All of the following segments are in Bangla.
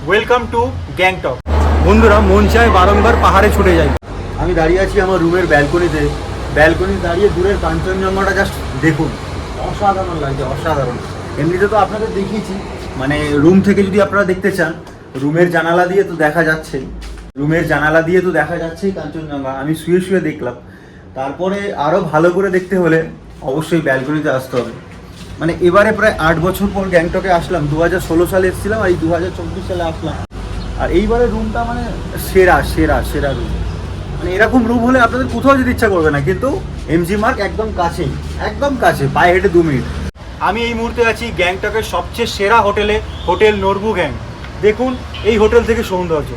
Welcome to Gangtok. বন্ধুরা, মন চায় বারংবার পাহাড়ে ছুটে যাই। আমি দাঁড়িয়ে আছি আমার রুমের ব্যালকনিতে দাঁড়িয়ে দূরের কাঞ্চনজঙ্ঘাটা জাস্ট দেখুন, অসাধারণ লাগছে, অসাধারণ। এমনিতে তো আপনাদের দেখিয়েছি, মানে রুম থেকে যদি আপনারা দেখতে চান, রুমের জানালা দিয়ে তো দেখা যাচ্ছেই কাঞ্চনজঙ্ঘা। আমি শুয়ে শুয়ে দেখলাম। তারপরে আরও ভালো করে দেখতে হলে অবশ্যই ব্যালকনিতে আসতে হবে। মানে এবারে প্রায় 8 বছর পর গ্যাংটকে আসলাম। 2016 সালে এসেছিলাম আর এই 2024 সালে আসলাম। আর এইবারে রুমটা মানে সেরা রুম। মানে এরকম রুম হলে আপনাদের কোথাও যেতে ইচ্ছা করবে না, কিন্তু এমজি মার্গ একদম কাছে, পায়ে হেঁটে 2 মিনিট। আমি এই মুহূর্তে আছি গ্যাংটকের সবচেয়ে সেরা হোটেলে, হোটেল নরবু গ্যাং। দেখুন এই হোটেল থেকে সৌন্দর্য।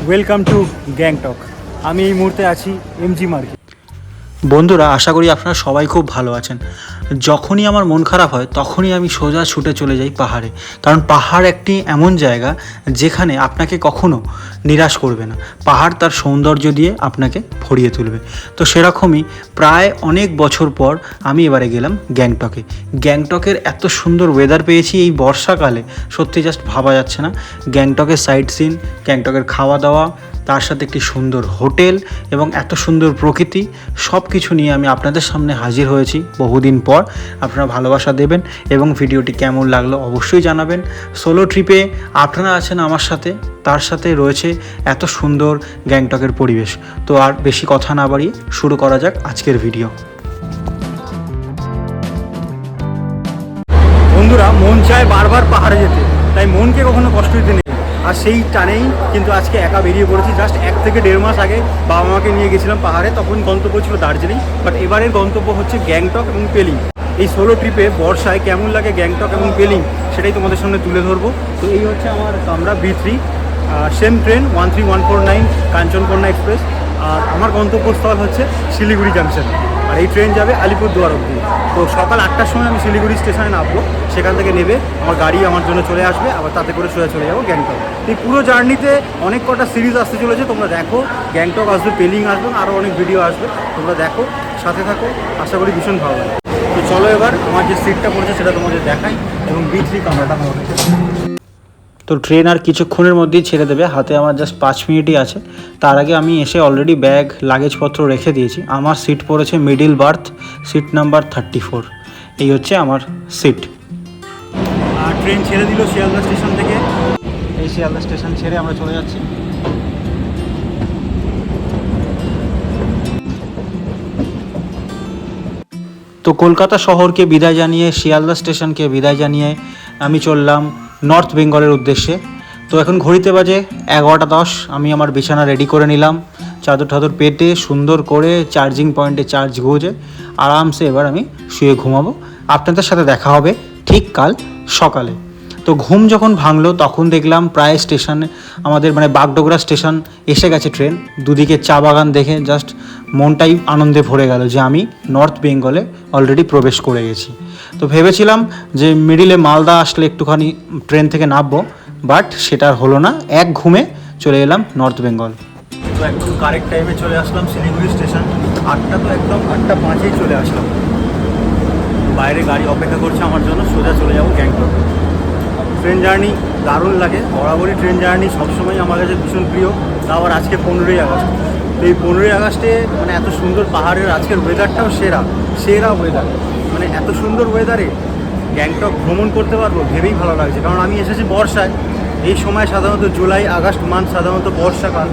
Welcome to Gangtok. আমি এই মুহূর্তে আছি এমজি মার্গে। বন্ধুরা, আশা করি আপনারা সবাই খুব ভালো আছেন। যখনই আমার মন খারাপ হয় তখনই আমি সোজা ছুটে চলে যাই পাহাড়ে, কারণ পাহাড় একটি এমন জায়গা যেখানে আপনাকে কখনো নিরাশ করবে না। পাহাড় তার সৌন্দর্য দিয়ে আপনাকে ভরিয়ে তুলবে। তো সেরকমই প্রায় অনেক বছর পর আমি এবারে গেলাম গ্যাংটকে। গ্যাংটকের এত সুন্দর ওয়েদার পেয়েছি এই বর্ষাকালে, সত্যি জাস্ট ভাবা যাচ্ছে না। গ্যাংটকের সাইট সিন, গ্যাংটকের খাওয়া দাওয়া, তার সাথে একটি সুন্দর হোটেল এবং এত সুন্দর প্রকৃতি, সব কিছু নিয়ে আমি আপনাদের সামনে হাজির হয়েছি বহুদিন পর। আপনারা ভালোবাসা দেবেন এবং ভিডিওটি কেমন লাগলো অবশ্যই জানাবেন। সোলো ট্রিপে আপনারা আছেন আমার সাথে, তার সাথে রয়েছে এত সুন্দর গ্যাংটকের পরিবেশ। তো আর বেশি কথা না বাড়িয়ে শুরু করা যাক আজকের ভিডিও। বন্ধুরা, মন চায় বারবার পাহাড়ে যেতে, তাই মনকে কখনো কষ্ট দিতে নেই। আর সেই টানেই কিন্তু আজকে একা বেরিয়ে পড়েছি। জাস্ট 1 থেকে 1.5 মাস আগে বাবা মাকে নিয়ে গেছিলাম পাহাড়ে, তখন গন্তব্য ছিল দার্জিলিং। বাট এবারের গন্তব্য হচ্ছে গ্যাংটক এবং পেলিং। এই সোলো ট্রিপে বর্ষায় কেমন লাগে গ্যাংটক এবং পেলিং সেটাই তোমাদের সামনে তুলে ধরবো। তো এই হচ্ছে আমার কামরা B3, same train 13149 Kanchankanya express. আর আমার গন্তব্যস্থল হচ্ছে শিলিগুড়ি জাংশন। আর এই ট্রেন যাবে আলিপুরদুয়ার অবধি। তো সকাল 8টার সময় আমি শিলিগুড়ি স্টেশনে নামবো, সেখান থেকে নেবে আমার গাড়ি আমার জন্য চলে আসবে, আবার তাতে করে সোজা চলে যাবো গ্যাংটক। এই পুরো জার্নিতে অনেক কটা সিরিজ আসতে চলেছে, তোমরা দেখো। গ্যাংটক আসবে, পেলিং আসবে, আরও অনেক ভিডিও আসবে, তোমরা দেখো, সাথে থাকো, আশা করি ভীষণ ভালো লাগে। তো চলো এবার আমার যে সিটটা পড়েছে সেটা তোমাদের দেখাই এবং B3 কামরাটা আমার হয়েছে। তো ট্রেন আর কিছুক্ষণের মধ্যেই ছেড়ে দেবে, হাতে আমার জাস্ট 5 মিনিটই আছে। তার আগে আমি এসে অলরেডি ব্যাগ লাগেজপত্র রেখে দিয়েছি। আমার সিট পড়েছে মিডিল বার্থ, সিট নাম্বার 34। এই হচ্ছে আমার সিট। আর ট্রেন ছেড়ে দিল শিয়ালদা স্টেশন থেকে। এই শিয়ালদা স্টেশন ছেড়ে আমরা চলে যাচ্ছি। তো কলকাতা শহরকে বিদায় জানিয়ে, শিয়ালদা স্টেশনকে বিদায় জানিয়ে আমি চললাম নর্থ বেঙ্গলের উদ্দেশ্যে। তো এখন ঘড়িতে বাজে 11টা 10। আমি আমার বিছানা রেডি করে নিলাম, চাদর টাদর পেতে সুন্দর করে চার্জিং পয়েন্টে চার্জ গুঁজে আরামসে এবার আমি শুয়ে ঘুমাবো। আপনাদের সাথে দেখা হবে ঠিক কাল সকালে। তো ঘুম যখন ভাঙলো তখন দেখলাম প্রায় স্টেশনে আমাদের মানে বাগডোগরা স্টেশন এসে গেছে ট্রেন। দুদিকে চা বাগান দেখে জাস্ট মনটাই আনন্দে ভরে গেল যে আমি নর্থ বেঙ্গলে অলরেডি প্রবেশ করে গেছি। তো ভেবেছিলাম যে মিডিলে মালদা আসলে একটুখানি ট্রেন থেকে নামবো, বাট সেটা আর হলো না। এক ঘুমে চলে এলাম নর্থ বেঙ্গল। তো একদম কারেক্ট টাইমে চলে আসলাম শিলিগুড়ি স্টেশন। 8টা তো একদম 8টা 5-এই চলে আসলাম। বাইরে গাড়ি অপেক্ষা করছে আমার জন্য, সোজা চলে যাবো গ্যাংটক। ট্রেন জার্নি দারুণ লাগে, বরাবরই ট্রেন জার্নি সবসময় আমার কাছে ভীষণ প্রিয়। তা আবার আজকে 15ই আগস্ট। তো এই 15ই আগস্টে মানে এত সুন্দর পাহাড়ের আজকের ওয়েদারটাও সেরা ওয়েদার। মানে এত সুন্দর ওয়েদারে গ্যাংটক ভ্রমণ করতে পারবো ভেবেই ভালো লাগছে। কারণ আমি এসেছি বর্ষায়, এই সময় সাধারণত জুলাই আগস্ট মান্থ সাধারণত বর্ষাকাল।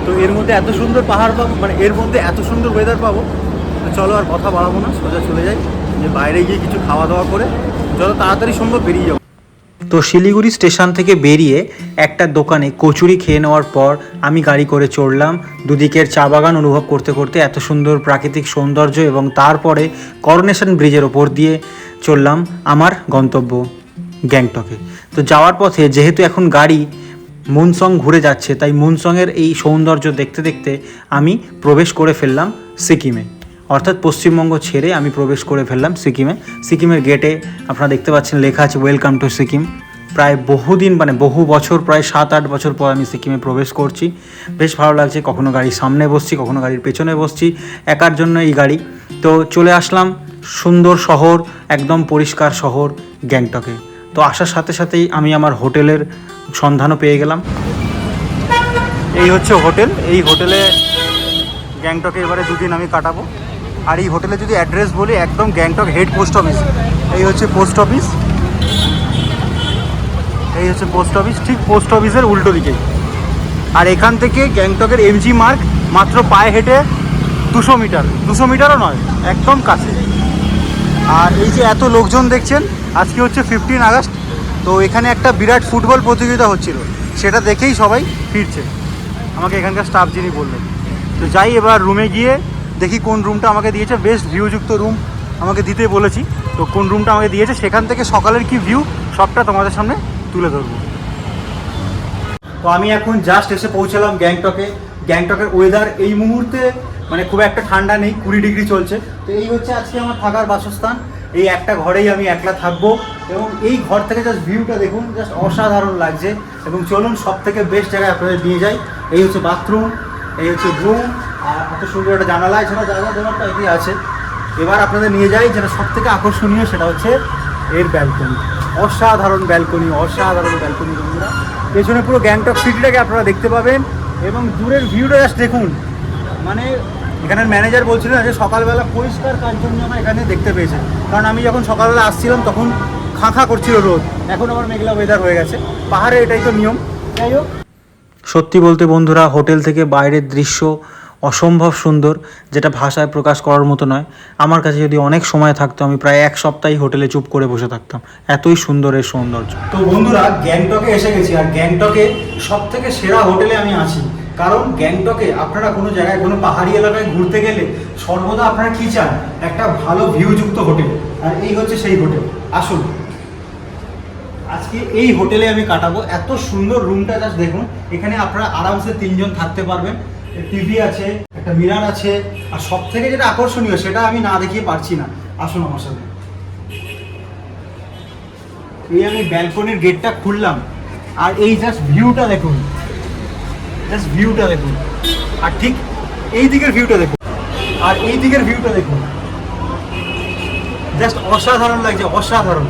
তো এর মধ্যে এত সুন্দর পাহাড় পাবো, মানে এর মধ্যে এত সুন্দর ওয়েদার পাবো। তো চলো আর কথা বাড়াবো না, সোজা চলে যাই, যে বাইরে গিয়ে কিছু খাওয়া দাওয়া করে যত তাড়াতাড়ি সম্ভব বেরিয়ে যাবো। তো শিলিগুড়ি স্টেশন থেকে বেরিয়ে একটা দোকানে কচুরি খেয়ে নেওয়ার পর আমি গাড়ি করে চড়লাম। দুদিকের চা বাগান অনুভব করতে করতে এত সুন্দর প্রাকৃতিক সৌন্দর্য, এবং তারপরে করোনেশন ব্রিজের ওপর দিয়ে চললাম আমার গন্তব্য গ্যাংটকে। তো যাওয়ার পথে যেহেতু এখন গাড়ি মুনসং ঘুরে যাচ্ছে, তাই মুনসংয়ের এই সৌন্দর্য দেখতে দেখতে আমি প্রবেশ করে ফেললাম সিকিমে। অর্থাৎ পশ্চিমবঙ্গ ছেড়ে আমি প্রবেশ করে ফেললাম সিকিমে। সিকিমের গেটে আপনারা দেখতে পাচ্ছেন লেখা আছে ওয়েলকাম টু সিকিম। প্রায় বহুদিন মানে বহু বছর, প্রায় 7-8 বছর পর আমি সিকিমে প্রবেশ করছি। বেশ ভালো লাগছে, কখনো গাড়ির সামনে বসছি, কখনো গাড়ির পেছনে বসছি, একার জন্য এই গাড়ি। তো চলে আসলাম সুন্দর শহর, একদম পরিষ্কার শহর গ্যাংটকে। তো আসার সাথে সাথেই আমি আমার হোটেলের সন্ধানও পেয়ে গেলাম। এই হচ্ছে হোটেল, এই হোটেলে গ্যাংটকে এবারে 2 দিন আমি কাটাবো। আর এই হোটেলে যদি অ্যাড্রেস বলি, একদম গ্যাংটক হেড পোস্ট অফিস। এই হচ্ছে পোস্ট অফিস, এই হচ্ছে পোস্ট অফিস, ঠিক পোস্ট অফিসের উল্টো দিকেই। আর এখান থেকে গ্যাংটকের এমজি মার্গ মাত্র পায়ে হেঁটে 200 মিটার, 200 মিটারও নয়, একদম কাছে। আর এই যে এত লোকজন দেখছেন, আজকে হচ্ছে 15 আগস্ট, তো এখানে একটা বিরাট ফুটবল প্রতিযোগিতা হচ্ছিল, সেটা দেখেই সবাই ফিরছে, আমাকে এখানকার স্টাফ যিনি বললেন। তো যাই এবার রুমে গিয়ে দেখি কোন রুমটা আমাকে দিয়েছে, বেস্ট ভিউযুক্ত রুম আমাকে দিতে বলেছি। তো কোন রুমটা আমাকে দিয়েছে, সেখান থেকে সকালের কি ভিউ সবটা তোমাদের সামনে তুলে ধরবো। তো আমি এখন জাস্ট এসে পৌঁছালাম গ্যাংটকে। গ্যাংটকের ওয়েদার এই মুহূর্তে মানে খুব একটা ঠান্ডা নেই, 20 ডিগ্রি চলছে। তো এই হচ্ছে আজকে আমার থাকার বাসস্থান। এই একটা ঘরেই আমি একলা থাকবো, এবং এই ঘর থেকে জাস্ট ভিউটা দেখুন, জাস্ট অসাধারণ লাগছে। এবং চলুন সব থেকে বেস্ট জায়গায় আপনাদের নিয়ে যাই। এই হচ্ছে বাথরুম, এই হচ্ছে রুম, আর এত সুন্দর একটা জানালা, এছাড়া জায়গা দেওয়ারটা এগিয়ে আছে। এবার আপনাদের নিয়ে যাই যেটা সব থেকে আকর্ষণীয়, সেটা হচ্ছে এর ব্যালকনি। অসাধারণ ব্যালকনি, অসাধারণ ব্যালকনি বন্ধুরা। পেছনে পুরো গ্যাংটক সিটিটাকে আপনারা দেখতে পাবেন, এবং দূরের ভিউটা জাস্ট দেখুন। মানে এখানের ম্যানেজার বলছিলেন যে সকালবেলা পরিষ্কার কাঞ্চনজঙ্ঘা এখানে দেখতে পেয়েছে, কারণ আমি যখন সকালবেলা আসছিলাম তখন খাঁ করছিল রোদ, এখন আবার মেঘলা ওয়েদার হয়ে গেছে। পাহাড়ে এটাই তো নিয়ম। যাই হোক, সত্যি বলতে বন্ধুরা, হোটেল থেকে বাইরের দৃশ্য অসম্ভব সুন্দর, যেটা ভাষায় প্রকাশ করার মতো নয়। আমার কাছে যদি অনেক সময় থাকতো, আমি প্রায় 1 সপ্তাহই হোটেলে চুপ করে বসে থাকতাম, এতই সুন্দর এর সৌন্দর্য। তো বন্ধুরা, গ্যাংটকে এসে গেছি, আর গ্যাংটকে সব থেকে সেরা হোটেলে আমি আছি। কারণ গ্যাংটকে আপনারা কোনো জায়গায়, কোনো পাহাড়ি এলাকায় ঘুরতে গেলে সর্বদা আপনারা কী চান? একটা ভালো ভিউযুক্ত হোটেল, আর এই হচ্ছে সেই হোটেল। আসুন, আজকে এই হোটেলে আমি কাটাবো। এত সুন্দর রুমটা জাস্ট দেখুন। এখানে আপনারা আরামসে 3 জন থাকতে পারবেন। টিভি আছে, একটা মিরার আছে, আর সব থেকে যেটা আকর্ষণীয় সেটা আমি না দেখিয়ে পারছি না। আসুন আমার সাথে। এই আমি ব্যালকনির গেটটা খুললাম, আর এই জাস্ট ভিউটা দেখুন, জাস্ট ভিউটা দেখুন। আর ঠিক এই দিকের ভিউটা দেখুন, আর এই দিকের ভিউটা দেখুন, জাস্ট অসাধারণ লাগছে, অসাধারণ।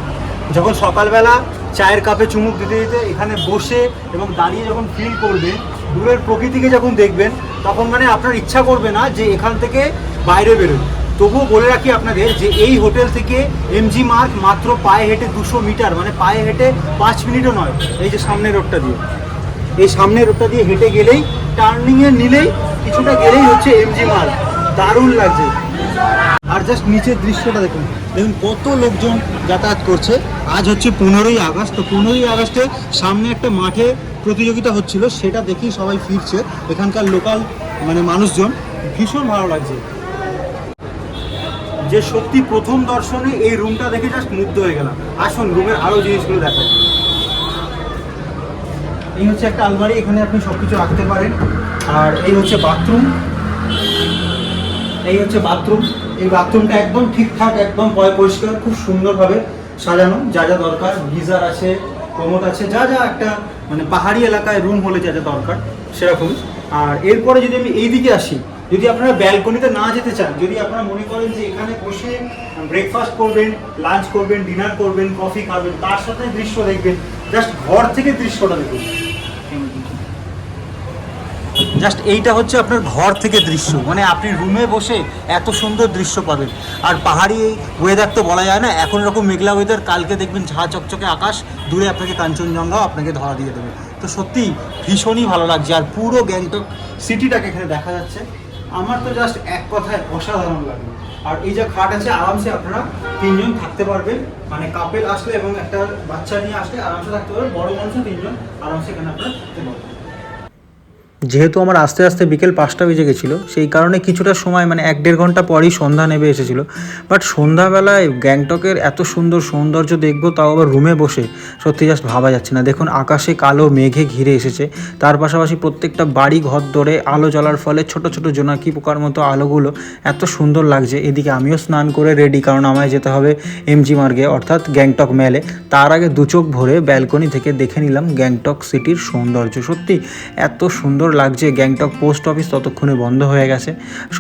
যখন সকালবেলা চায়ের কাপে চুমুক দিতে দিতে এখানে বসে এবং দাঁড়িয়ে যখন ফিল করবেন, দূরের প্রকৃতিকে যখন দেখবেন, তখন মানে আপনার ইচ্ছা করবে না যে এখান থেকে বাইরে বেরোন। তবুও বলে রাখি আপনাদের যে এই হোটেল থেকে এমজি মার্গ মাত্র পায়ে হেঁটে 200 মিটার, মানে পায়ে হেঁটে 5 মিনিটও নয়। এই যে সামনের রোডটা দিয়ে, এই সামনের রোডটা দিয়ে হেঁটে গেলেই, টার্নিংয়ে নিলেই কিছুটা গেলেই হচ্ছে এমজি মার্গ। দারুণ লাগছে। আর জাস্ট নিচের দৃশ্যটা দেখুন, দেখুন কত লোকজন যাতায়াত করছে। আজ হচ্ছে 15ই আগস্ট। তো 15ই আগস্টে সামনে একটা মাঠে প্রতিযোগিতা হচ্ছিল, সেটা দেখেই সবাই ফিরছে এখানকার লোকাল মানে মানুষজন। ভীষণ ভালো লাগছে, যে সত্যি প্রথম দর্শনে এই রুমটা দেখে জাস্ট মুগ্ধ হয়ে গেলাম। আসুন রুমের আরও জিনিসগুলো দেখো। এই হচ্ছে একটা আলমারি, এখানে আপনি সব কিছু রাখতে পারেন। আর এই হচ্ছে বাথরুম, এই হচ্ছে বাথরুম। এই বাথরুমটা একদম ঠিকঠাক, একদম পরিষ্কার, খুব সুন্দরভাবে সাজানো। যা যা দরকার, গিজার আছে, কমোড আছে, যা যা একটা মানে পাহাড়ি এলাকায় রুম হলে যা যা দরকার সেরকম। আর এরপরে যদি আমি এই দিকে আসি, যদি আপনারা ব্যালকনিতে না যেতে চান, যদি আপনারা মনে করেন যে এখানে বসে ব্রেকফাস্ট করবেন, লাঞ্চ করবেন, ডিনার করবেন, কফি খাবেন, তার সাথে দৃশ্য দেখবেন, জাস্ট ঘর থেকে দৃশ্যটা দেখুন। জাস্ট এইটা হচ্ছে আপনার ঘর থেকে দৃশ্য, মানে আপনি রুমে বসে এত সুন্দর দৃশ্য পাবেন। আর পাহাড়ি ওয়েদার তো বলা যায় না, এখন এরকম মেঘলা ওয়েদার, কালকে দেখবেন ঝা চকচকে আকাশ, দূরে আপনাকে কাঞ্চনজঙ্ঘাও আপনাকে ধরা দিয়ে দেবে। তো সত্যি ভীষণই ভালো লাগছে। আর পুরো গ্যাংটক সিটিটাকে এখানে দেখা যাচ্ছে। আমার তো জাস্ট এক কথায় অসাধারণ লাগলো। আর এই যে খাট আছে, আরামসে আপনারা 3 জন থাকতে পারবেন, মানে কাপেল আসলে এবং একটা বাচ্চা নিয়ে আসলে আরামসে থাকতে পারবেন। বড় মানুষও 3 জন আরামসে এখানে আপনারা থাকতে পারবেন। যেহেতু আমার আস্তে আস্তে বিকেল 5টা বেজে গেছিলো, সেই কারণে কিছুটা সময় মানে 1-1.5 ঘন্টা পরই সন্ধ্যা নেমে এসেছিলো। বাট সন্ধ্যাবেলায় গ্যাংটকের এত সুন্দর সৌন্দর্য দেখবো, তাও আবার রুমে বসে, সত্যি জাস্ট ভাবা যাচ্ছে না। দেখুন আকাশে কালো মেঘে ঘিরে এসেছে, তার পাশাপাশি প্রত্যেকটা বাড়ি ঘর ধরে আলো জ্বলার ফলে ছোট ছোট জোনাকি পোকার মতো আলোগুলো এত সুন্দর লাগছে। এদিকে আমিও স্নান করে রেডি, কারণ আমায় যেতে হবে এমজি মার্গে, অর্থাৎ গ্যাংটক মেলে। তার আগে 2 চোখ ভরে ব্যালকনি থেকে দেখে নিলাম গ্যাংটক সিটির সৌন্দর্য। সত্যি এত সুন্দর লাগছে। গ্যাংটক পোস্ট অফিস ততক্ষণে বন্ধ হয়ে গেছে,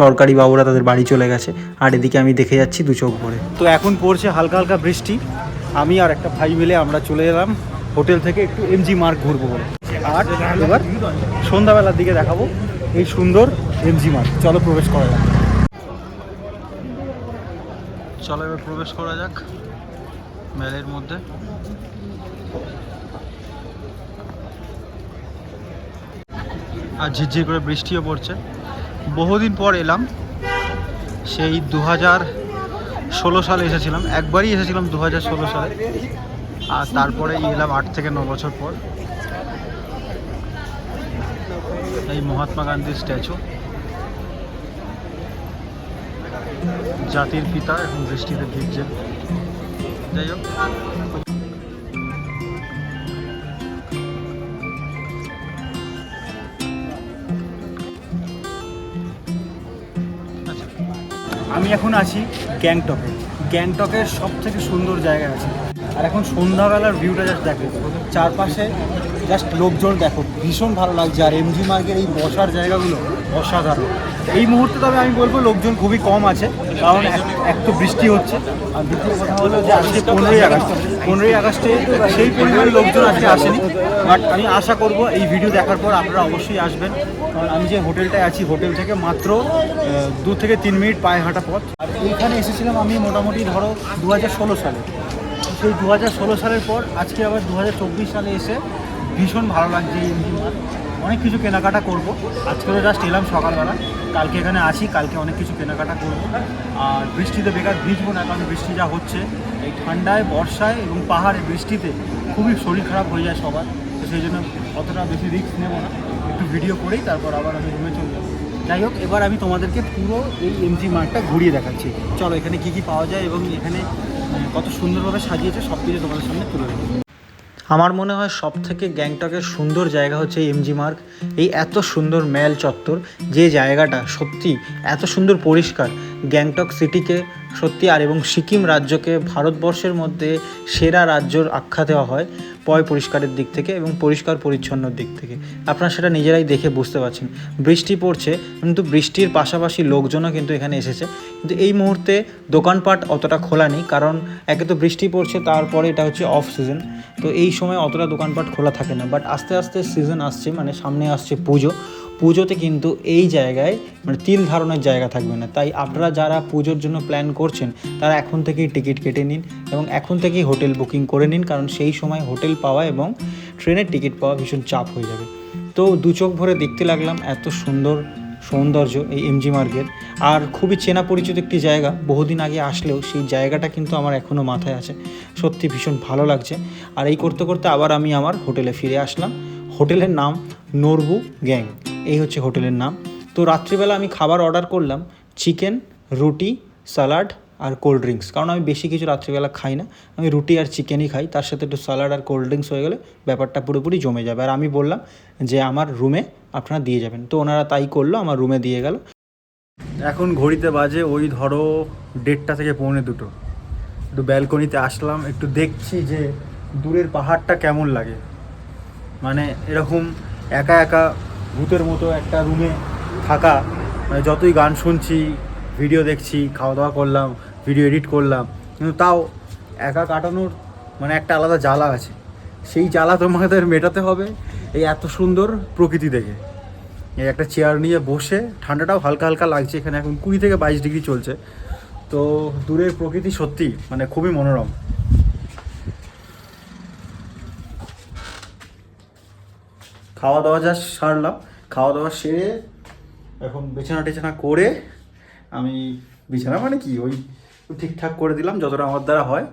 সরকারি বাবুরা তাদের বাড়ি চলে গেছে, আর এদিকে আমি দেখে যাচ্ছি 2 চোখ ভরে। তো এখন পড়ছে হালকা হালকা বৃষ্টি। আমি আর একটা ভাই মিলে আমরা চলে এলাম হোটেল থেকে একটু এমজি মার্গ ঘুরবো বলে। আর এবার সন্ধ্যাবেলার দিকে দেখাবো এই সুন্দর এমজি মার্গ। চলো প্রবেশ করা যাক। চলো এবার প্রবেশ করা যাক মেলের মধ্যে। আর ঝিরঝির করে বৃষ্টিও পড়ছে। বহুদিন পর এলাম, সেই 2016 সালে এসেছিলাম, একবারই এসেছিলাম 2016 সালে, আর তারপরে এলাম 8 থেকে 9 বছর পর। এই মহাত্মা গান্ধীর স্ট্যাচু, জাতির পিতা, এখন বৃষ্টিতে ভিজছে। যাই হোক, আমি এখন আছি গ্যাংটকে। গ্যাংটকের সব থেকে সুন্দর জায়গা আছে। আর এখন সন্ধ্যাবেলার ভিউটা জাস্ট দেখো, চারপাশে জাস্ট লোকজন দেখো, ভীষণ ভালো লাগছে। আর এমজি মার্গের এই বসার জায়গাগুলো অসাধারণ। এই মুহূর্তে তবে আমি বলবো লোকজন খুবই কম আছে, কারণ এক তো বৃষ্টি হচ্ছে, আর দ্বিতীয় কথা হলো যে আজকে 15ই আগস্ট। 15ই আগস্টে সেই পরিমাণ লোকজন আজকে আসেনি। বাট আমি আশা করব এই ভিডিও দেখার পর আপনারা অবশ্যই আসবেন, কারণ আমি যে হোটেলটায় আছি, হোটেল থেকে মাত্র 2 থেকে 3 মিনিট পায়ে হাঁটা পথ। আর এইখানে এসেছিলাম আমি মোটামুটি ধরো 2016 সালে। সেই 2016 সালের পর আজকে আবার 2024 সালে এসে ভীষণ ভালো লাগছে এই এমজি মার্গ। অনেক কিছু কেনাকাটা করব। আজকেও জাস্ট এলাম সকালবেলা, কালকে এখানে আছি, কালকে অনেক কিছু কেনাকাটা করব। আর বৃষ্টিতে বেকার ভিজবো না, কারণ বৃষ্টি যা হচ্ছে এই ঠান্ডায়, বর্ষায় এবং পাহাড়ে বৃষ্টিতে খুবই শরীর খারাপ হয়ে যায় সবার। তো সেই জন্য অতটা বেশি রিস্ক নেব না, একটু ভিডিও করেই তারপর আবার আমি রুমে চলে যাবো। যাই হোক, এবার আমি তোমাদেরকে পুরো এই এমজি মার্গটা ঘুরিয়ে দেখাচ্ছি। চলো এখানে কী কী পাওয়া যায় এবং এখানে কত সুন্দরভাবে সাজিয়েছে সব কিছু তোমাদের সামনে তুলে দেবো। আমার মনে হয় সব থেকে গ্যাংটকের সুন্দর জায়গা হচ্ছে এমজি মার্গ। এই এত সুন্দর মেল চত্বর, যে জায়গাটা সত্যি এত সুন্দর পরিষ্কার, গ্যাংটক সিটিকে সত্যি, আর এবং সিকিম রাজ্যকে ভারতবর্ষের মধ্যে সেরা রাজ্যর আখ্যা দেওয়া হয় পরিষ্কারের দিক থেকে এবং পরিষ্কার পরিচ্ছন্নর দিক থেকে। আপনারা সেটা নিজেরাই দেখে বুঝতে পারছেন। বৃষ্টি পড়ছে, কিন্তু বৃষ্টির পাশাপাশি লোকজনও কিন্তু এখানে এসেছে। কিন্তু এই মুহূর্তে দোকানপাট অতটা খোলা নেই, কারণ একে তো বৃষ্টি পড়ছে, তারপরে এটা হচ্ছে অফ সিজন, তো এই সময় অতটা দোকানপাট খোলা থাকে না। বাট আস্তে আস্তে সিজন আসছে, মানে সামনে আসছে পুজোতে কিন্তু এই জায়গায় মানে তিল ধারণের জায়গা থাকবে না। তাই আপনারা যারা পুজোর জন্য প্ল্যান করছেন, তারা এখন থেকেই টিকিট কেটে নিন এবং এখন থেকেই হোটেল বুকিং করে নিন, কারণ সেই সময় হোটেল পাওয়া এবং ট্রেনের টিকিট পাওয়া ভীষণ চাপ হয়ে যাবে। তো দু চোখ ভরে দেখতে লাগলাম এত সুন্দর সৌন্দর্য এই এমজি মার্গের। আর খুবই চেনা পরিচিত একটি জায়গা, বহুদিন আগে আসলেও সেই জায়গাটা কিন্তু আমার এখনও মাথায় আছে। সত্যি ভীষণ ভালো লাগছে। আর এই করতে করতে আবার আমি আমার হোটেলে ফিরে আসলাম। হোটেলের নাম নরবু গ্যাং, এই হচ্ছে হোটেলের নাম। তো রাত্রিবেলা আমি খাবার অর্ডার করলাম, চিকেন, রুটি, স্যালাড আর কোল্ড ড্রিঙ্কস, কারণ আমি বেশি কিছু রাত্রিবেলা খাই না, আমি রুটি আর চিকেনই খাই, তার সাথে একটু স্যালাড আর কোল্ড ড্রিঙ্কস হয়ে গেলে ব্যাপারটা পুরোপুরি জমে যাবে। আর আমি বললাম যে আমার রুমে আপনারা দিয়ে যাবেন, তো ওনারা তাই করলো, আমার রুমে দিয়ে গেল। এখন ঘড়িতে বাজে ওই ধরো 1:30 থেকে 1:45। একটু ব্যালকনিতে আসলাম, একটু দেখছি যে দূরের পাহাড়টা কেমন লাগে। মানে এরকম একা একা ভূতের মতো একটা রুমে থাকা, মানে যতই গান শুনছি, ভিডিও দেখছি, খাওয়া দাওয়া করলাম, ভিডিও এডিট করলাম, কিন্তু তাও একা কাটানোর মানে একটা আলাদা জ্বালা আছে। সেই জ্বালা তোমাদের মেটাতে হবে এই এত সুন্দর প্রকৃতি দেখে। এই একটা চেয়ার নিয়ে বসে, ঠান্ডাটাও হালকা হালকা লাগছে, এখানে এখন 20 থেকে 22 ডিগ্রি চলছে। তো দূরের প্রকৃতি সত্যি মানে খুবই মনোরম। খাওয়া দাওয়া যা সারলাম, খাওয়া দাওয়া সেরে এখন বিছানা টিছানা করে, আমি বিছানা মানে কি ওই ঠিকঠাক করে দিলাম যতটা আমার দ্বারা হয়,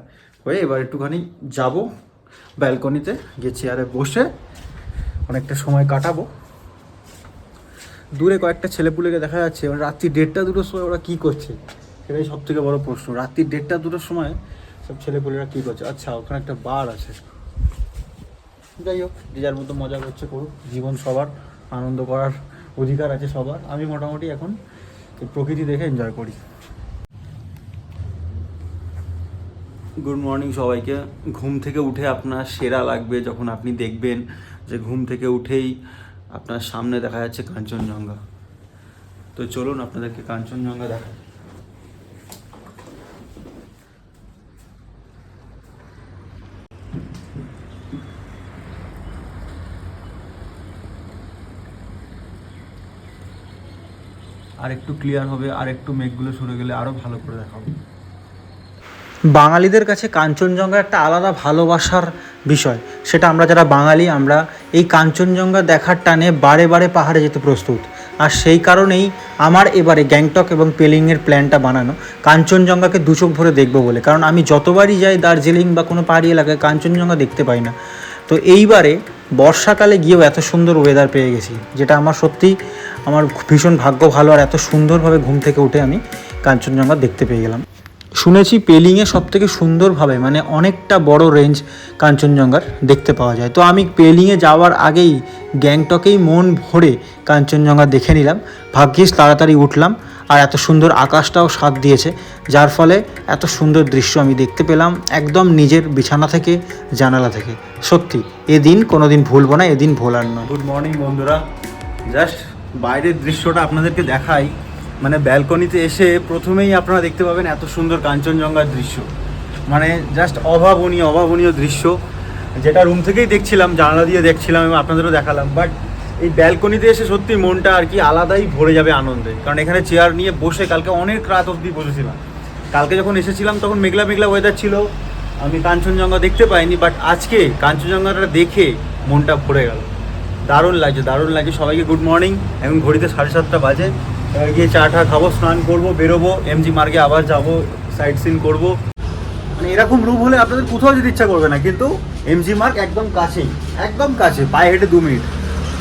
হয়ে এবার একটুখানি যাব ব্যালকনিতে, গিয়ে চেয়ারে বসে অনেকটা সময় কাটাবো। দূরে কয়েকটা ছেলেপুলেকে দেখা যাচ্ছে, মানে রাত্রি 1:30-2টোর সময় ওরা কী করছে সেটাই সব থেকে বড়ো প্রশ্ন। রাত্রি 1:30-2টোর সময় সব ছেলেপুলেরা কী করছে? আচ্ছা, ওখানে একটা বার আছে। যাই হোক, যে যার মতো মজা করছে করুক, জীবন সবার, আনন্দ করার অধিকার আছে সবার। আমি মোটামুটি এখন প্রকৃতি দেখে এনজয় করি। গুড মর্নিং সবাইকে। ঘুম থেকে উঠে আপনার সেরা লাগবে যখন আপনি দেখবেন যে ঘুম থেকে উঠেই আপনার সামনে দেখা যাচ্ছে কাঞ্চনজঙ্ঘা। তো চলুন আপনাদেরকে কাঞ্চনজঙ্ঘা দেখাই। আর একটু ক্লিয়ার হবে, আর একটু মেঘগুলো সরে গেলে আরও ভালো করে দেখাবো। বাঙালিদের কাছে কাঞ্চনজঙ্ঘা একটা আলাদা ভালোবাসার বিষয়। সেটা আমরা যারা বাঙালি, আমরা এই কাঞ্চনজঙ্ঘা দেখার টানে বারে বারে পাহাড়ে যেতে প্রস্তুত। আর সেই কারণেই আমার এবারে গ্যাংটক এবং পেলিংয়ের প্ল্যানটা বানানো, কাঞ্চনজঙ্ঘাকে দু চোখ ভরে দেখবো বলে। কারণ আমি যতবারই যাই দার্জিলিং বা কোনো পাহাড়ি এলাকায়, কাঞ্চনজঙ্ঘা দেখতে পাই না। তো এইবারে বর্ষাকালে গিয়েও এত সুন্দর ওয়েদার পেয়ে গেছি, যেটা আমার সত্যিই আমার ভীষণ ভাগ্য ভালো। আর এত সুন্দরভাবে ঘুম থেকে উঠে আমি কাঞ্চনজঙ্ঘা দেখতে পেয়ে গেলাম। শুনেছি পেলিংয়ে সবথেকে সুন্দরভাবে, মানে অনেকটা বড় রেঞ্জ কাঞ্চনজঙ্ঘার দেখতে পাওয়া যায়। তো আমি পেলিংয়ে যাওয়ার আগেই গ্যাংটকেই মন ভরে কাঞ্চনজঙ্ঘা দেখে নিলাম। ভাগ্যিস তাড়াতাড়ি উঠলাম, আর এত সুন্দর আকাশটাও সাথ দিয়েছে, যার ফলে এত সুন্দর দৃশ্য আমি দেখতে পেলাম একদম নিজের বিছানা থেকে, জানালা থেকে। সত্যি এদিন কোনো দিন ভুলবো না, এদিন ভোলার নয়। গুড মর্নিং বন্ধুরা, জাস্ট বাইরের দৃশ্যটা আপনাদেরকে দেখাই। মানে ব্যালকনিতে এসে প্রথমেই আপনারা দেখতে পাবেন এত সুন্দর কাঞ্চনজঙ্ঘার দৃশ্য, মানে জাস্ট অভাবনীয় অভাবনীয় দৃশ্য, যেটা রুম থেকেই দেখছিলাম, জানালা দিয়ে দেখছিলাম এবং আপনাদেরও দেখালাম। বাট এই ব্যালকনিতে এসে সত্যি মনটা আর কি আলাদাই ভরে যাবে আনন্দে। কারণ এখানে চেয়ার নিয়ে বসে কালকে অনেক রাত অবধি বসেছিলাম। কালকে যখন এসেছিলাম তখন মেঘলা মেঘলা ওয়েদার ছিল, আমি কাঞ্চনজঙ্ঘা দেখতে পাইনি। বাট আজকে কাঞ্চনজঙ্ঘাটা দেখে মনটা ভরে গেল। দারুণ লাগছে, দারুণ লাগছে। সবাইকে গুড মর্নিং। এখন ঘড়িতে 7:30 বাজে। এবার গিয়ে চা টা খাবো, স্নান করবো, বেরোবো, এমজি মার্গে আবার যাবো, সাইট সিন করবো। মানে এরকম রুম হলে আপনাদের কোথাও যেতে ইচ্ছা করবে না, কিন্তু এমজি মার্গ একদম কাছেই, একদম কাছে, পায়ে হেঁটে 2 মিনিট।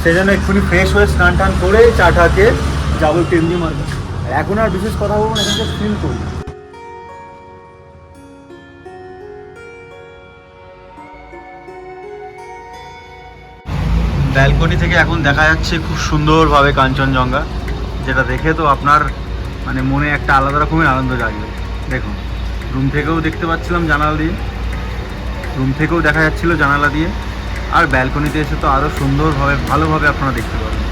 সেই জন্য এক্ষুনি ফ্রেশ হয়ে স্নান টান করে চা টা খেয়ে যাবো একটু এমজি মার্গে। এখন আর বিশেষ কথা বলবো না, এখানে ফিল করি। ব্যালকনি থেকে এখন দেখা যাচ্ছে খুব সুন্দরভাবে কাঞ্চনজঙ্ঘা, যেটা দেখে তো আপনার মানে মনে একটা আলাদা রকমের আনন্দ জাগবে। দেখুন, রুম থেকেও দেখতে পাচ্ছিলাম জানালা দিয়ে, রুম থেকেও দেখা যাচ্ছিলো জানালা দিয়ে, আর ব্যালকনিতে এসে তো আরও সুন্দরভাবে ভালোভাবে আপনারা দেখতে পাবেন।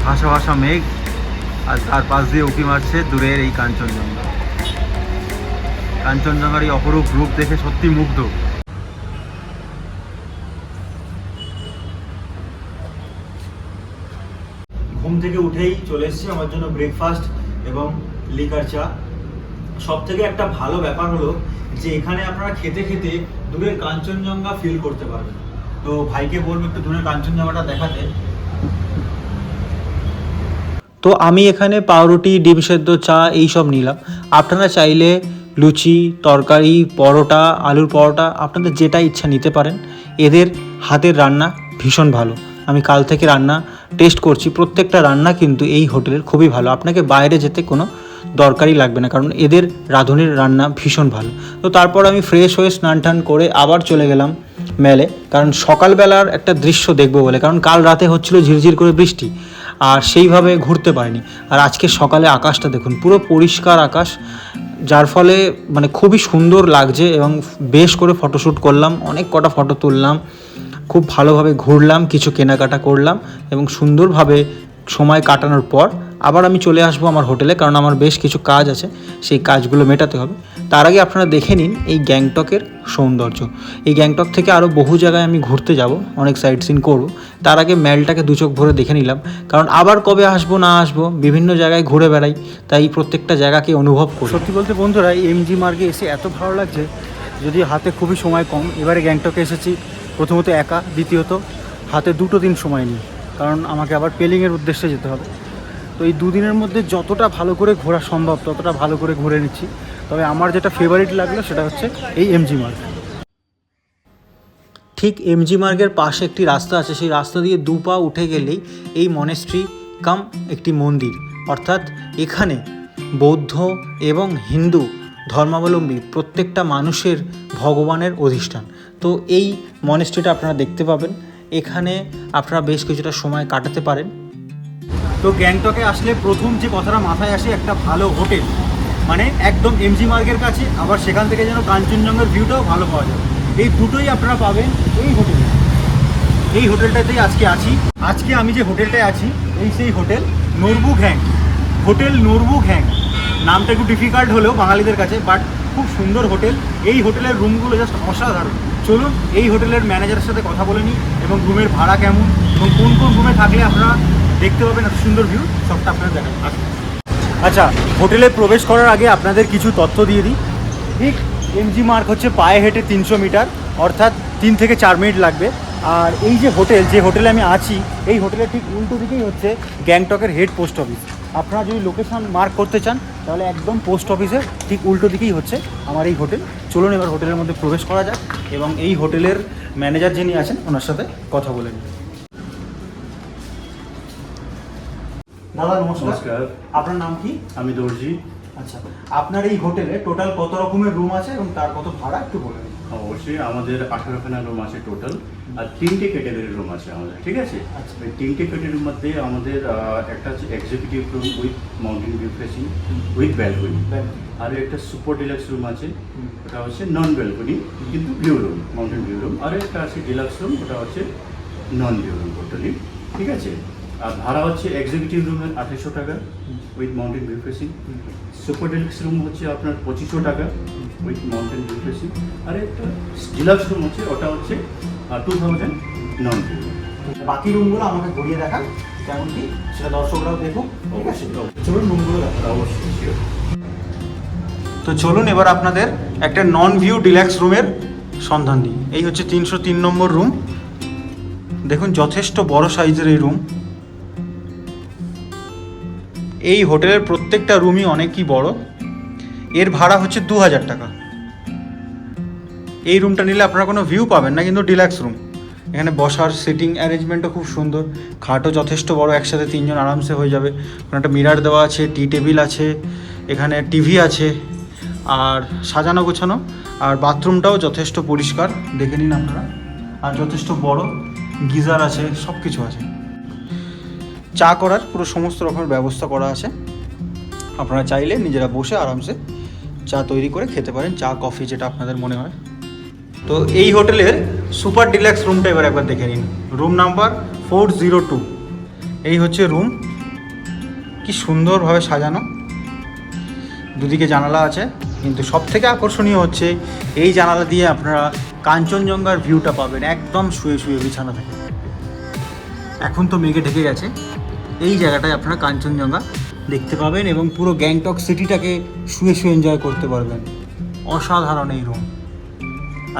ভাসা ভাসা মেঘ, আর তার পাশ দিয়ে উঁকি মারছে দূরের এই কাঞ্চনজঙ্ঘা। কাঞ্চনজঙ্ঘার এই অপরূপ রূপ দেখে সত্যি মুগ্ধ। ঘুম থেকে উঠেই চলে এসেছি আমার জন্য ব্রেকফাস্ট এবং লিকার চা। সব থেকে একটা ভালো ব্যাপার হলো যে এখানে আপনারা খেতে খেতে দূরের কাঞ্চনজঙ্ঘা ফিল করতে পারবেন। তো ভাইকে বলবো একটু দূরের কাঞ্চনজঙ্ঘাটা দেখাতে। তো আমি এখানে পাউরুটি, ডিম সেদ্ধ, চা এইসব নিলাম। আপনারা চাইলে লুচি, তরকারি, পরোটা, আলুর পরোটা, আপনাদের যেটা ইচ্ছা নিতে পারেন। এদের হাতের রান্না ভীষণ ভালো। আমি কাল থেকে রান্না টেস্ট করছি, প্রত্যেকটা রান্না কিন্তু এই হোটেলের খুবই ভালো। আপনাকে বাইরে যেতে কোনো দরকারই লাগবে না, কারণ এদের রাঁধুনির রান্না ভীষণ ভালো। তো তারপর আমি ফ্রেশ হয়ে স্নান টান করে আবার চলে গেলাম মেলে, কারণ সকালবেলার একটা দৃশ্য দেখবো বলে। কারণ কাল রাতে হচ্ছিল ঝিরঝির করে বৃষ্টি, আর সেইভাবে ঘুরতে পারিনি। আর আজকে সকালে আকাশটা দেখুন, পুরো পরিষ্কার আকাশ, যার ফলে মানে খুবই সুন্দর লাগছে। এবং বেশ করে ফটোশ্যুট করলাম, অনেক কটা ফটো তুললাম, খুব ভালোভাবে ঘুরলাম, কিছু কেনাকাটা করলাম এবং সুন্দরভাবে সময় কাটানোর পর আবার আমি চলে আসবো আমার হোটেলে, কারণ আমার বেশ কিছু কাজ আছে, সেই কাজগুলো মেটাতে হবে। তার আগে আপনারা দেখে নিন এই গ্যাংটকের সৌন্দর্য। এই গ্যাংটক থেকে আরও বহু জায়গায় আমি ঘুরতে যাব, অনেক সাইট সিন করবো। তার আগে ম্যালটাকে দু চোখ ভরে দেখে নিলাম, কারণ আবার কবে আসবো না আসবো, বিভিন্ন জায়গায় ঘুরে বেড়াই, তাই প্রত্যেকটা জায়গাকে অনুভব করি। সত্যি বলতে বন্ধুরা, এই এমজি মার্গে এসে এত ভালো লাগছে, যদি হাতে খুবই সময় কম। এবারে গ্যাংটকে এসেছি প্রথমত একা, দ্বিতীয়ত হাতে 2 দিন সময় নিই, কারণ আমাকে আবার পেলিংয়ের উদ্দেশ্যে যেতে হবে। তো এই 2 দিনের মধ্যে যতটা ভালো করে ঘোরা সম্ভব ততটা ভালো করে ঘুরে নিচ্ছি। তবে আমার যেটা ফেভারিট লাগলো সেটা হচ্ছে এই এমজি মার্গ। ঠিক এমজি মার্গের পাশে একটি রাস্তা আছে, সেই রাস্তা দিয়ে 2 পা উঠে গেলেই এই মনেস্ট্রি কাম একটি মন্দির। অর্থাৎ এখানে বৌদ্ধ এবং হিন্দু ধর্মাবলম্বী প্রত্যেকটা মানুষের ভগবানের অধিষ্ঠান। তো এই মনেস্ট্রিটা আপনারা দেখতে পাবেন, এখানে আপনারা বেশ কিছুটা সময় কাটাতে পারেন। তো গ্যাংটকে আসলে প্রথম যে কথাটা মাথায় আসে, একটা ভালো হোটেল, মানে একদম এমজি মার্গের কাছে, আবার সেখান থেকে যেন কাঞ্চনজঙ্ঘার ভিউটাও ভালো পাওয়া যায়। এই দুটোই আপনারা পাবেন এই হোটেলে। এই হোটেলটাতেই আজকে আছি। আজকে আমি যে হোটেলটায় আছি এই সেই হোটেল নরবু ঘ্যাং। হোটেল নরবু ঘ্যাং নামটা একটু ডিফিকাল্ট হলেও বাঙালিদের কাছে, বাট খুব সুন্দর হোটেল। এই হোটেলের রুমগুলো জাস্ট অসাধারণ। চলুন এই হোটেলের ম্যানেজারের সাথে কথা বলে নিই, এবং রুমের ভাড়া কেমন এবং কোন কোন রুমে থাকলে আপনারা দেখতে পাবেন এত সুন্দর ভিউ, সবটা আপনারা দেখান। আচ্ছা, হোটেলে প্রবেশ করার আগে আপনাদের কিছু তথ্য দিয়ে দিই। ঠিক এমজি মার্ক হচ্ছে পায়ে হেঁটে 300 মিটার, অর্থাৎ 3 থেকে 4 মিনিট লাগবে। আর এই যে হোটেলে আমি আছি, এই হোটেলের ঠিক উল্টো দিকেই হচ্ছে গ্যাংটকের হেড পোস্ট অফিস। আপনারা যদি লোকেশন মার্ক করতে চান তাহলে একদম পোস্ট অফিসের ঠিক উল্টো দিকেই হচ্ছে আমার এই হোটেল। চলুন এবার হোটেলের মধ্যে প্রবেশ করা যাক এবং এই হোটেলের ম্যানেজার যিনি আছেন ওনার সাথে কথা বলে নিই। দাদা নমস্কার, আপনার নাম কি? আমি দর্জি। আচ্ছা, আপনার এই হোটেলে টোটাল কত রকমের রুম আছে এবং তার কত ভাড়া একটু বলে দিন। অবশ্যই আমাদের 18খানা রুম আছে টোটাল, আর 3টে ক্যাটাগরির রুম আছে আমাদের, ঠিক আছে? আচ্ছা। এই 3টে ক্যাটাগরির মধ্যে আমাদের একটা হচ্ছে executive room with mountain view facing with balcony, আর একটা সুপার ডিলাক্স রুম আছে, ওটা হচ্ছে নন ব্যালকনি কিন্তু view room, mountain view room. আর একটা আছে ডিলাক্স রুম, ওটা হচ্ছে নন ভিউ রুম টোটালি, ঠিক আছে? আর ভাড়া হচ্ছে এক্সিকিউটিভ রুমের 2800 টাকা with mountain view facing, super deluxe room হচ্ছে আপনার 2500 টাকা উইথ মাউন্টেন ভিউ ফেসিং, আর একটা ডিলাক্স রুম হচ্ছে ওটা হচ্ছে 2000 নন ভিউ। বাকি রুমগুলো আমাকে ঘুরিয়ে দেখান কেমন কি, সেটা দর্শকরাও দেখুন। ঠিক আছে, চলুন রুমগুলো দেখান। অবশ্যই sure। তো চলুন এবার আপনাদের একটা নন ভিউ ডিলাক্স রুমের সন্ধান দিই। এই হচ্ছে 303 নম্বর রুম। দেখুন যথেষ্ট বড় সাইজের এই রুম। এই হোটেলের প্রত্যেকটা রুমই অনেকই বড়। এর ভাড়া হচ্ছে 2000 টাকা। এই রুমটা নিলে আপনারা কোনো ভিউ পাবেন না, কিন্তু ডিলাক্স রুম। এখানে বসার সিটিং অ্যারেঞ্জমেন্টও খুব সুন্দর, খাটও যথেষ্ট বড়, একসাথে 3 জন আরামসে হয়ে যাবে। ওখানে একটা মিরার দেওয়া আছে, টি টেবিল আছে, এখানে টিভি আছে, আর সাজানো গোছানো। আর বাথরুমটাও যথেষ্ট পরিষ্কার, দেখে নিন আপনারা। আর যথেষ্ট বড়, গিজার আছে, সব কিছু আছে। চা করার পুরো সমস্ত রকমের ব্যবস্থা করা আছে। আপনারা চাইলে নিজেরা বসে আরামসে চা তৈরি করে খেতে পারেন, চা কফি যেটা আপনাদের মনে হয়। তো এই হোটেলের সুপার ডিলাক্স রুমটা এবার একবার দেখে নিন। Room number 402। এই হচ্ছে রুম, কি সুন্দরভাবে সাজানো, দুদিকে জানালা আছে, কিন্তু সব থেকে আকর্ষণীয় হচ্ছে এই জানালা দিয়ে আপনারা কাঞ্চনজঙ্ঘার ভিউটা পাবেন একদম শুয়ে শুয়ে বিছানা থেকে। এখন তো মেঘে ঢেকে গেছে, এই জায়গাটায় আপনারা কাঞ্চনজঙ্ঘা দেখতে পাবেন এবং পুরো গ্যাংটক সিটিটাকে শুয়ে শুয়ে এনজয় করতে পারবেন। অসাধারণ এই রুম।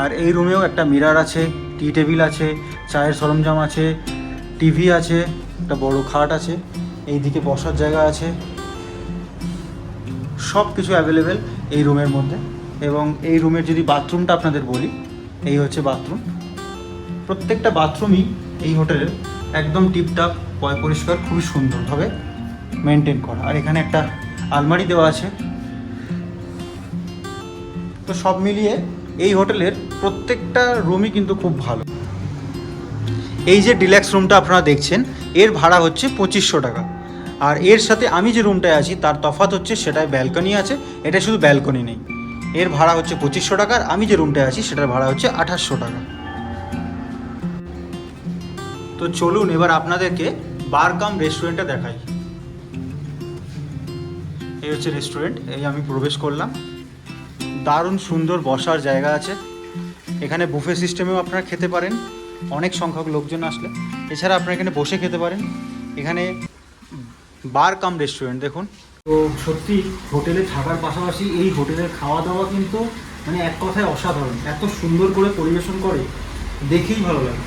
আর এই রুমেও একটা মিরার আছে, টি টেবিল আছে, চায়ের সরঞ্জাম আছে, টিভি আছে, একটা বড় খাট আছে, এই দিকে বসার জায়গা আছে, সব কিছু অ্যাভেলেবেল এই রুমের মধ্যে। এবং এই রুমের যদি বাথরুমটা আপনাদের বলি, এই হচ্ছে বাথরুম। প্রত্যেকটা বাথরুমই এই হোটেলের একদম টিপটাপ পরিষ্কার, খুবই সুন্দরভাবে মেনটেন করা। আর এখানে একটা আলমারি দেওয়া আছে। তো সব মিলিয়ে এই হোটেলের প্রত্যেকটা রুমই কিন্তু খুব ভালো। এই যে ডিলাক্স রুমটা আপনারা দেখছেন, এর ভাড়া হচ্ছে 2500 টাকা। আর এর সাথে আমি যে রুমটায় আছি তার তফাৎ হচ্ছে সেটায় ব্যালকনি আছে, এটা শুধু ব্যালকনি নেই। এর ভাড়া হচ্ছে 2500 টাকা, আর আমি যে রুমটায় আছি সেটার ভাড়া হচ্ছে 2800 টাকা। তো চলুন এবার আপনাদেরকে বার কাম রেস্টুরেন্টটা দেখাই। এই হচ্ছে রেস্টুরেন্ট, এই আমি প্রবেশ করলাম। দারুণ সুন্দর বসার জায়গা আছে। এখানে বুফে সিস্টেমেও আপনারা খেতে পারেন অনেক সংখ্যক লোকজন আসলে। এছাড়া আপনারা এখানে বসে খেতে পারেন। এখানে বার কাম রেস্টুরেন্ট দেখুন। তো সত্যি হোটেলে থাকার পাশাপাশি এই হোটেলের খাওয়া দাওয়া কিন্তু মানে এক কথায় অসাধারণ। এত সুন্দর করে পরিবেশন করে, দেখেই ভালো লাগে।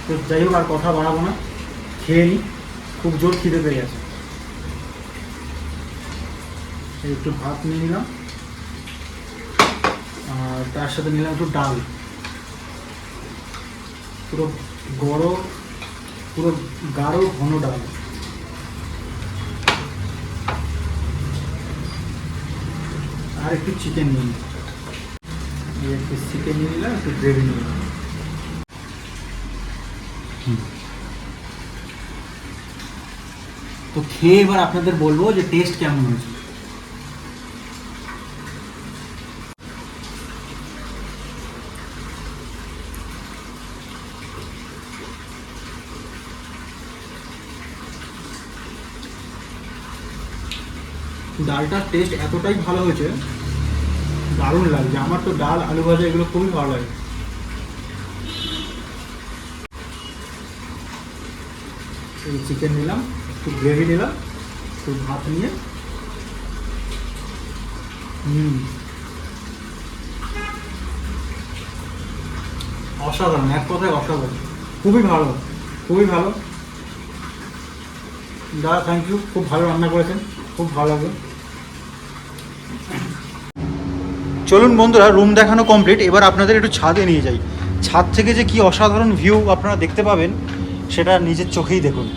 তো যাই হোক, আর কথা বাড়াবো না, খেয়ে নিই, খুব জোর খিদে পেয়ে গেছে। একটু ভাত নিয়ে নিলাম, আর তার সাথে নিলাম একটু ডাল, পুরো গাঢ় ঘন ডাল। আর একটু চিকেন নিয়ে নিই, একটু চিকেন নিয়ে নিলাম, একটু গ্রেভি নিয়ে নিলাম। তো খেয়ে এবার আপনাদের বলবো যে টেস্ট কেমন হয়েছে। ডালটার টেস্ট এতটাই ভালো হয়েছে, দারুণ লাগছে। আমার তো ডাল, আলু ভাজা এগুলো খুবই ভালো লাগে। এই চিকেন নিলাম, একটু গ্রেভি নিলাম, একটু ভাত নিয়ে। অসাধারণ, এক কথায় অসাধারণ, খুবই ভালো, খুবই ভালো। দাদা থ্যাংক ইউ, খুব ভালো রান্না করেছেন, খুব ভালো লাগলো। চলুন বন্ধুরা, রুম দেখানো কমপ্লিট, এবার আপনাদের একটু ছাদে নিয়ে যাই। ছাদ থেকে যে কি অসাধারণ ভিউ আপনারা দেখতে পাবেন সেটা নিজের চোখেই দেখুন।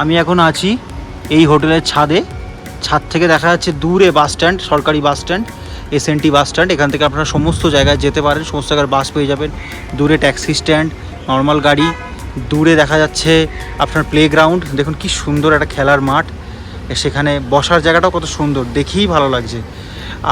আমি এখন আছি এই হোটেলের ছাদে। ছাদ থেকে দেখা যাচ্ছে দূরে বাস স্ট্যান্ড, সরকারি bus stand, SNT bus stand. এখান থেকে আপনারা সমস্ত জায়গায় যেতে পারেন, সমস্ত জায়গার বাস পেয়ে যাবেন। দূরে ট্যাক্সি স্ট্যান্ড, নর্মাল গাড়ি। দূরে দেখা যাচ্ছে আপনার প্লেগ্রাউন্ড, দেখুন কি সুন্দর একটা খেলার মাঠ, সেখানে বসার জায়গাটাও কত সুন্দর, দেখেই ভালো লাগছে।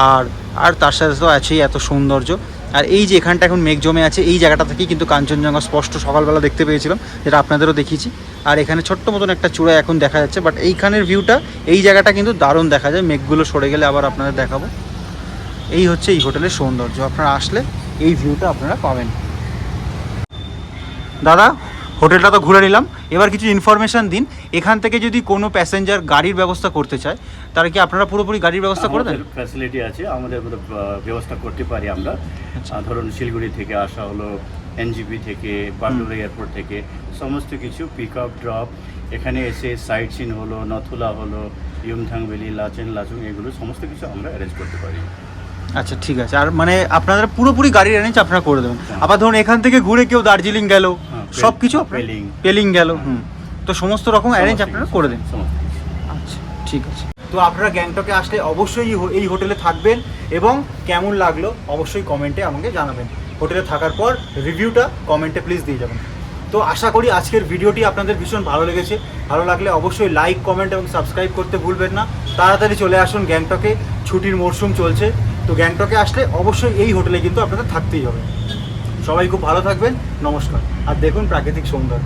আর আর তার সাথে তো আছেই এত সৌন্দর্য। আর এই যে এখানটা এখন মেঘ জমে আছে, এই জায়গাটা থেকেই কিন্তু কাঞ্চনজঙ্ঘা স্পষ্ট সকালবেলা দেখতে পেয়েছিলাম, যেটা আপনাদেরও দেখিয়েছি। আর এখানে ছোট্ট মতন একটা চূড়া এখন দেখা যাচ্ছে, বাট এইখানের ভিউটা, এই জায়গাটা কিন্তু দারুণ দেখা যায়। মেঘগুলো সরে গেলে আবার আপনাদের দেখাবো। এই হচ্ছে এই হোটেলের সৌন্দর্য, আপনারা আসলে এই ভিউটা আপনারা পাবেন। দাদা হোটেলটা তো ঘুরে নিলাম, এবার কিছু ইনফরমেশান দিন। এখান থেকে যদি কোনো প্যাসেঞ্জার গাড়ির ব্যবস্থা করতে চায়, তাহলে কি আপনারা পুরোপুরি গাড়ির ব্যবস্থা করে দেন? ফ্যাসিলিটি আছে আমাদের, ব্যবস্থা করতে পারি আমরা। ধরুন শিলিগুড়ি থেকে আসা হলো, NGP থেকে, বাগডোগরা এয়ারপোর্ট থেকে, সমস্ত কিছু পিক আপ ড্রপ, এখানে এসে সাইট সিন হলো, নথুলা হলো, ইয়ুমথাং ভ্যালি, লাচেন, লাচুং, এগুলো সমস্ত কিছু আমরা অ্যারেঞ্জ করতে পারি। আচ্ছা ঠিক আছে। আর মানে আপনারা পুরোপুরি গাড়ির অ্যারেঞ্জ আপনারা করে দেবেন। আবার ধরুন এখান থেকে ঘুরে কেউ দার্জিলিং গেল, সব কিছু পেলিং গেল, তো সমস্ত রকম অ্যারেঞ্জ আপনারা করে দেন। আচ্ছা ঠিক আছে। তো আপনারা গ্যাংটকে আসলে অবশ্যই এই হোটেলে থাকবেন, এবং কেমন লাগলো অবশ্যই কমেন্টে আমাকে জানাবেন। হোটেলে থাকার পর রিভিউটা কমেন্টে প্লিজ দিয়ে যাবেন। তো আশা করি আজকের ভিডিওটি আপনাদের ভীষণ ভালো লেগেছে। ভালো লাগলে অবশ্যই লাইক, কমেন্ট এবং সাবস্ক্রাইব করতে ভুলবেন না। তাড়াতাড়ি চলে আসুন গ্যাংটকে, ছুটির মরশুম চলছে। তো গ্যাংটকে আসলে অবশ্যই এই হোটেলে কিন্তু আপনাদের থাকতেই হবে। সবাই খুব ভালো থাকবেন, নমস্কার। আর দেখুন প্রাকৃতিক সৌন্দর্য।